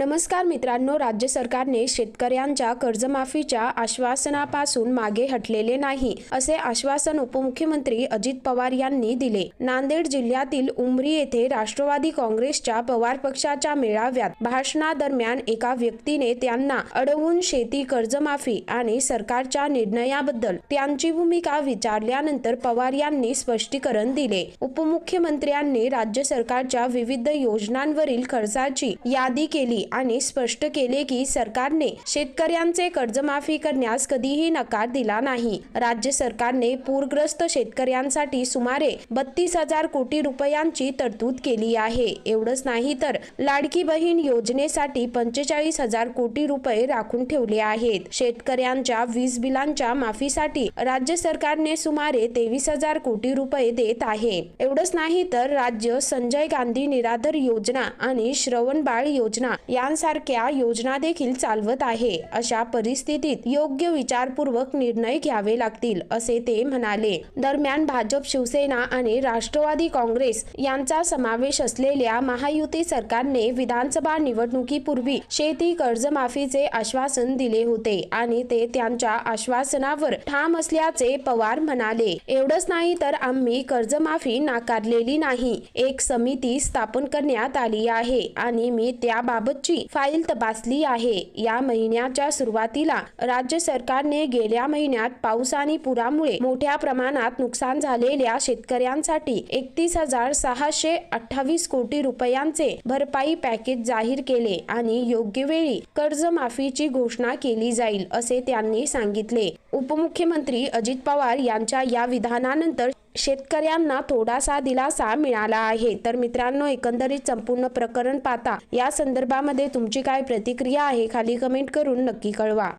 नमस्कार मित्रांनो, राज्य सरकारने शेतकऱ्यांच्या कर्जमाफीच्या आश्वासनापासून मागे हटलेले नाही असे आश्वासन उपमुख्यमंत्री अजित पवार यांनी दिले। नांदेड जिल्ह्यातील उमरी येथे राष्ट्रवादी काँग्रेसच्या पवार पक्षाच्या मेळाव्यात भाषणादरम्यान एका व्यक्तीने त्यांना अडवून शेती कर्जमाफी आणि सरकारच्या निर्णयाबद्दल त्यांची भूमिका विचारल्यानंतर पवार यांनी स्पष्टीकरण दिले। उपमुख्यमंत्र्यांनी राज्य सरकारच्या विविध योजनांवरील खर्चाची यादी केली आणि स्पष्ट केले की सरकारने शेतकऱ्यांचे कर्जमाफी करण्यास कधीही नकार दिला नाही। राज्य सरकारने पूरग्रस्त शेतकऱ्यांसाठी सुमारे 32,000 कोटी रुपयांची तरतूद केली आहे। एवढंच नाही तर लाडकी बहीण योजनेसाठी 45,000 कोटी रुपये राखून ठेवले आहेत। शेतकऱ्यांच्या वीज बिलांच्या माफीसाठी राज्य सरकारने सुमारे 23,000 कोटी रुपये देत आहे। एवढंच नाही तर राज्य संजय गांधी निराधार योजना आणि श्रवणबाळ योजना यांसारख्या योजना देखील चालवत आहे। अशा परिस्थितीत योग्य विचारपूर्वक निर्णय घ्यावे लागतील असे ते म्हणाले। दरम्यान भाजप, शिवसेना आणि राष्ट्रवादी काँग्रेस यांचा समावेश असलेल्या महायुती सरकारने विधानसभा निवडणुकीपूर्वी शेती कर्जमाफीचे आश्वासन दिले होते आणि ते त्यांच्या आश्वासनावर ठाम असल्याचे पवार म्हणाले। एवढंच नाही तर आम्ही कर्जमाफी नाकारलेली नाही। एक समिती स्थापन करण्यात आली आहे आणि मी त्याबाबतची फाईल तपासली आहे। या महिन्याच्या सुरुवातीला राज्य सरकारने गेल्या महिन्यात पाऊस आणि पुरामुळे मोठ्या प्रमाणात नुकसान झालेल्या शेतकऱ्यांसाठी 31,628 कोटी रुपयांचे भरपाई पॅकेज जाहीर केले आणि योग्य वेळी कर्जमाफीची घोषणा केली जाईल असे त्यांनी सांगितले। उपमुख्यमंत्री अजित पवार यांच्या या विधानानंतर शेतकऱ्यांना थोडासा दिलासा मिळाला आहे। तर मित्रांनो, एकंदरीत संपूर्ण प्रकरण पाहता या संदर्भामध्ये तुमची काय प्रतिक्रिया आहे खाली कमेंट करून नक्की कळवा।